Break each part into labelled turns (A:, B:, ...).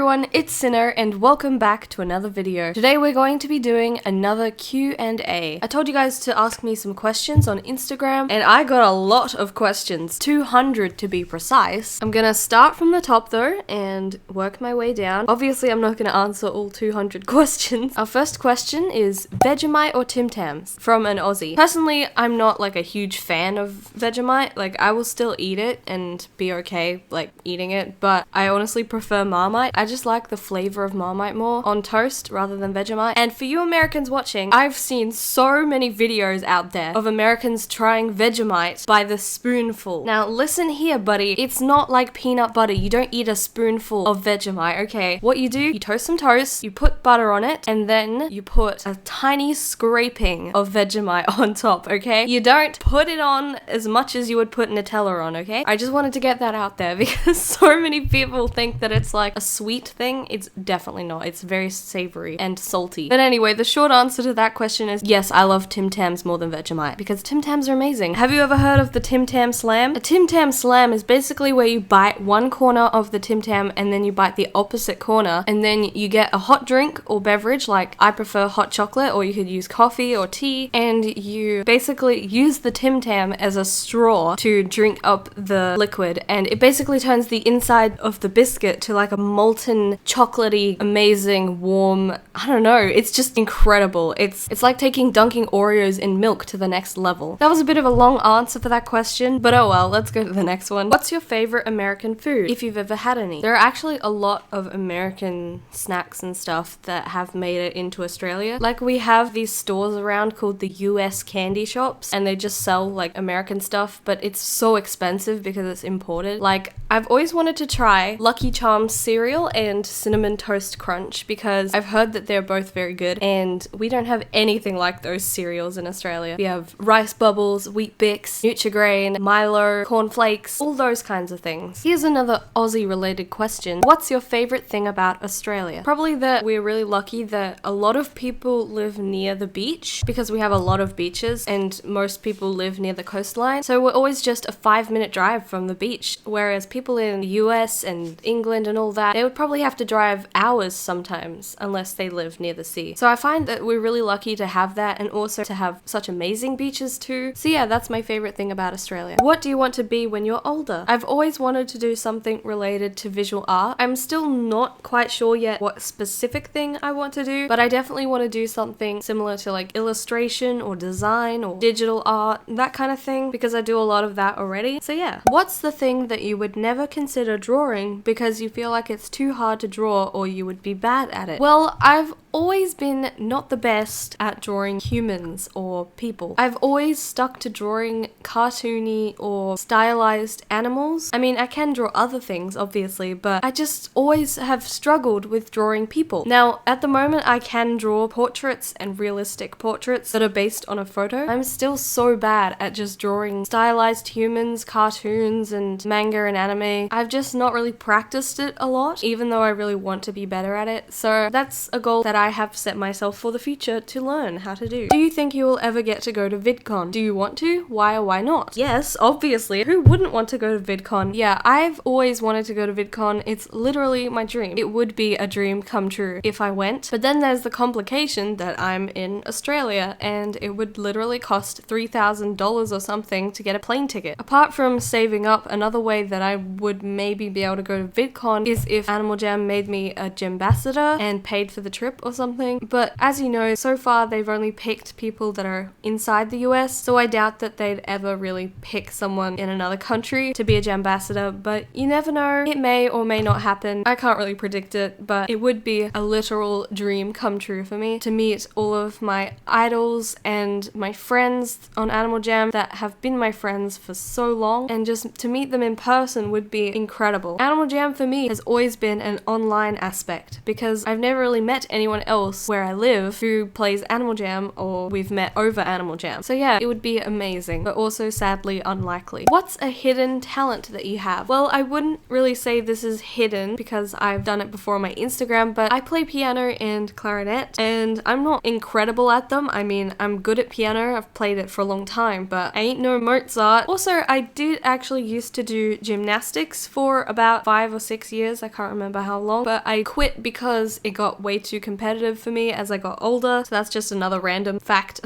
A: everyone, it's Cinno and welcome back to another video. Today we're going to be doing another Q&A. I told you guys to ask me some questions on Instagram and I got a lot of questions, 200 to be precise. I'm gonna start from the top though and work my way down. Obviously I'm not gonna answer all 200 questions. Our first question is Vegemite or Tim Tams from an Aussie. Personally, I'm not like a huge fan of Vegemite. Like I will still eat it and be okay like eating it, but I honestly prefer Marmite. I just like the flavor of Marmite more on toast rather than Vegemite. And for you Americans watching, I've seen so many videos out there of Americans trying Vegemite by the spoonful. Now listen here, buddy, it's not like peanut butter. You don't eat a spoonful of Vegemite, okay? What you do, you toast some toast, you put butter on it, and then you put a tiny scraping of Vegemite on top, okay? You don't put it on as much as you would put Nutella on, okay? I just wanted to get that out there because so many people think that it's like a sweet thing. It's definitely not. It's very savory and salty. But anyway, the short answer to that question is yes, I love Tim Tams more than Vegemite because Tim Tams are amazing. Have you ever heard of the Tim Tam Slam? A Tim Tam Slam is basically where you bite one corner of the Tim Tam and then you bite the opposite corner and then you get a hot drink or beverage. Like I prefer hot chocolate, or you could use coffee or tea, and you basically use the Tim Tam as a straw to drink up the liquid, and it basically turns the inside of the biscuit to like a molten, chocolatey, amazing, warm, I don't know, it's just incredible. It's like taking dunking Oreos in milk to the next level. That was a bit of a long answer for that question, but oh well, let's go to the next one. What's your favorite American food, if you've ever had any? There are actually a lot of American snacks and stuff that have made it into Australia. Like we have these stores around called the US candy shops, and they just sell like American stuff, but it's so expensive because it's imported. Like I've always wanted to try Lucky Charms cereal and Cinnamon Toast Crunch because I've heard that they're both very good, and we don't have anything like those cereals in Australia. We have Rice Bubbles, Wheat Bix, Nutri-Grain, Milo, cornflakes, all those kinds of things. Here's another Aussie related question. What's your favorite thing about Australia? Probably that we're really lucky that a lot of people live near the beach because we have a lot of beaches and most people live near the coastline. So we're always just a 5-minute drive from the beach, whereas people in the US and England and all that, they would probably have to drive hours sometimes unless they live near the sea. So I find that we're really lucky to have that and also to have such amazing beaches too. So yeah, that's my favorite thing about Australia. What do you want to be when you're older? I've always wanted to do something related to visual art. I'm still not quite sure yet what specific thing I want to do, but I definitely want to do something similar to like illustration or design or digital art, that kind of thing, because I do a lot of that already. So yeah. What's the thing that you would never consider drawing because you feel like it's too hard to draw or you would be bad at it? Well, I've always been not the best at drawing humans or people. I've always stuck to drawing cartoony or stylized animals. I mean, I can draw other things obviously, but I just always have struggled with drawing people. Now, at the moment I can draw portraits and realistic portraits that are based on a photo. I'm still so bad at just drawing stylized humans, cartoons, and manga and anime. I've just not really practiced it a lot, even though I really want to be better at it. So that's a goal that I have set myself for the future to learn how to do. Do you think you will ever get to go to VidCon? Do you want to? Why or why not? Yes, obviously. Who wouldn't want to go to VidCon? Yeah, I've always wanted to go to VidCon. It's literally my dream. It would be a dream come true if I went, but then there's the complication that I'm in Australia and it would literally cost $3,000 or something to get a plane ticket. Apart from saving up, another way that I would maybe be able to go to VidCon is if Animal Jam made me a Jambassador and paid for the trip or something. But as you know, so far they've only picked people that are inside the US, so I doubt that they'd ever really pick someone in another country to be a Jambassador, but you never know. It may or may not happen. I can't really predict it, but it would be a literal dream come true for me to meet all of my idols and my friends on Animal Jam that have been my friends for so long, and just to meet them in person would be incredible. Animal Jam for me has always been an online aspect because I've never really met anyone anyone else where I live who plays Animal Jam or we've met over Animal Jam. So yeah, it would be amazing, but also sadly unlikely. What's a hidden talent that you have? Well, I wouldn't really say this is hidden because I've done it before on my Instagram, but I play piano and clarinet, and I'm not incredible at them. I mean, I'm good at piano, I've played it for a long time, but I ain't no Mozart. Also, I did actually used to do gymnastics for about 5 or 6 years, I can't remember how long, but I quit because it got way too competitive for me as I got older, so that's just another random fact.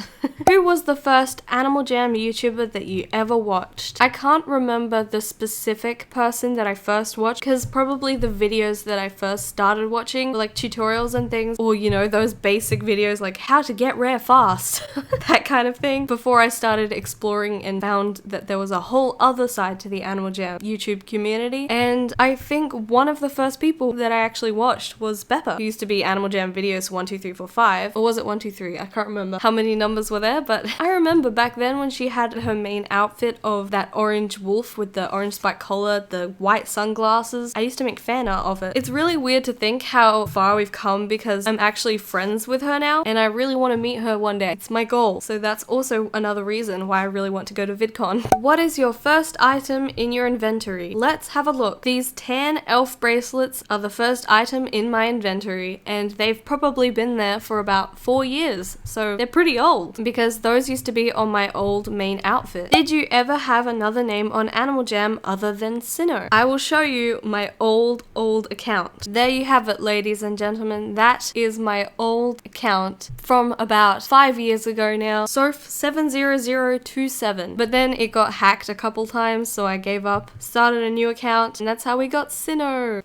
A: Who was the first Animal Jam YouTuber that you ever watched? I can't remember the specific person that I first watched, because probably the videos that I first started watching were like tutorials and things, or you know, those basic videos like how to get rare fast, that kind of thing, before I started exploring and found that there was a whole other side to the Animal Jam YouTube community. And I think one of the first people that I actually watched was Pepper, who used to be Animal Jam videos 1, 2, 3, 4, 5, or was it 1, 2, 3? I can't remember how many numbers were there, but I remember back then when she had her main outfit of that orange wolf with the orange spike collar, the white sunglasses. I used to make fan art of it. It's really weird to think how far we've come because I'm actually friends with her now, and I really want to meet her one day. It's my goal. So that's also another reason why I really want to go to VidCon. What is your first item in your inventory? Let's have a look. These tan elf bracelets are the first item in my inventory, and they've probably been there for about 4 years, so they're pretty old because those used to be on my old main outfit. Did you ever have another name on Animal Jam other than Cinno? I will show you my old account. There you have it, ladies and gentlemen. That is my old account from about 5 years ago now, Soph70027. But then it got hacked a couple times, so I gave up, started a new account, and that's how we got Cinno.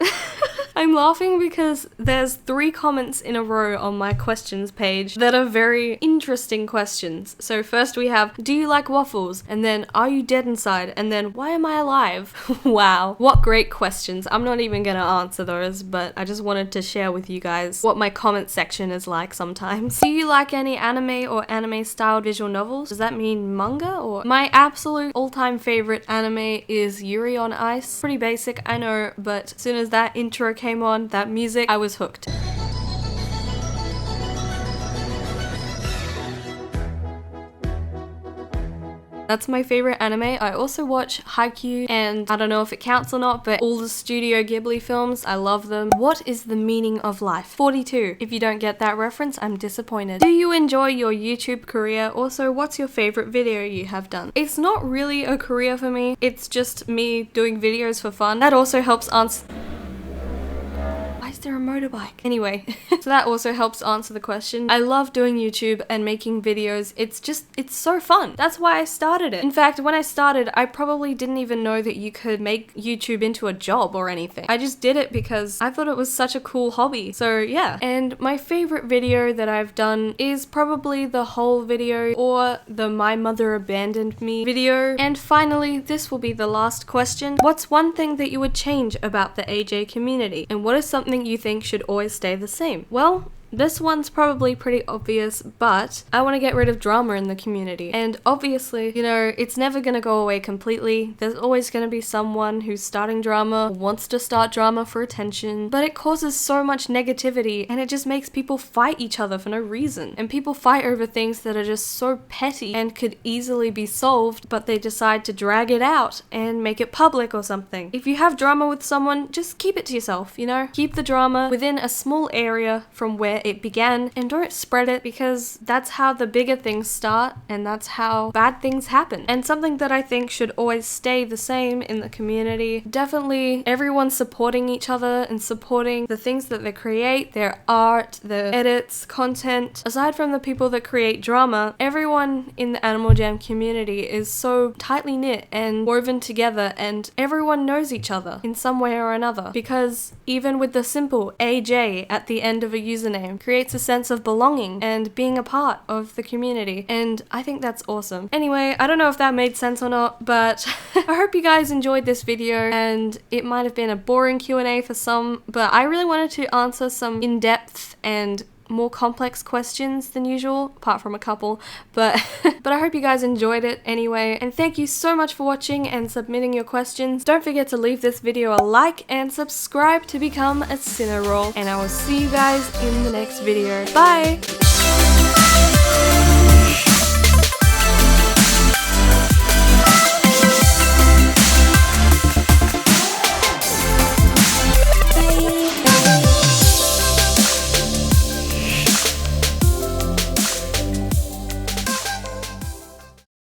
A: I'm laughing because there's 3 comments in a row on my questions page that are very interesting questions. So first we have, do you like waffles? And then, are you dead inside? And then, why am I alive? Wow, what great questions. I'm not even gonna answer those, but I just wanted to share with you guys what my comment section is like sometimes. Do you like any anime or anime styled visual novels? Does that mean manga? Or my absolute all-time favorite anime is Yuri on Ice. Pretty basic, I know, but as soon as that intro came on, that music, I was hooked. That's my favorite anime. I also watch Haikyuu, and I don't know if it counts or not, but all the Studio Ghibli films, I love them. What is the meaning of life? 42. If you don't get that reference, I'm disappointed. Do you enjoy your YouTube career? Also, what's your favorite video you have done? It's not really a career for me. It's just me doing videos for fun. That also helps answer... Why is there a motorbike? Anyway, so that also helps answer the question. I love doing YouTube and making videos. It's so fun. That's why I started it. In fact, when I started, I probably didn't even know that you could make YouTube into a job or anything. I just did it because I thought it was such a cool hobby. So yeah. And my favorite video that I've done is probably the whole video or the My Mother Abandoned Me video. And finally, this will be the last question. What's one thing that you would change about the AJ community? And what is something you think should always stay the same? Well, this one's probably pretty obvious, but I want to get rid of drama in the community. And obviously, you know, it's never going to go away completely. There's always going to be someone who's starting drama, wants to start drama for attention, but it causes so much negativity and it just makes people fight each other for no reason. And people fight over things that are just so petty and could easily be solved, but they decide to drag it out and make it public or something. If you have drama with someone, just keep it to yourself, you know? Keep the drama within a small area from where it began and don't spread it, because that's how the bigger things start and that's how bad things happen. And something that I think should always stay the same in the community, definitely everyone supporting each other and supporting the things that they create, their art, their edits, content. Aside from the people that create drama, everyone in the Animal Jam community is so tightly knit and woven together, and everyone knows each other in some way or another, because even with the simple AJ at the end of a username creates a sense of belonging and being a part of the community, and I think that's awesome. Anyway, I don't know if that made sense or not, but I hope you guys enjoyed this video, and it might have been a boring Q&A for some, but I really wanted to answer some in-depth and more complex questions than usual, apart from a couple, but I hope you guys enjoyed it anyway, and thank you so much for watching and submitting your questions. Don't forget to leave this video a like and subscribe to become a Cinno roll, and I will see you guys in the next video. Bye!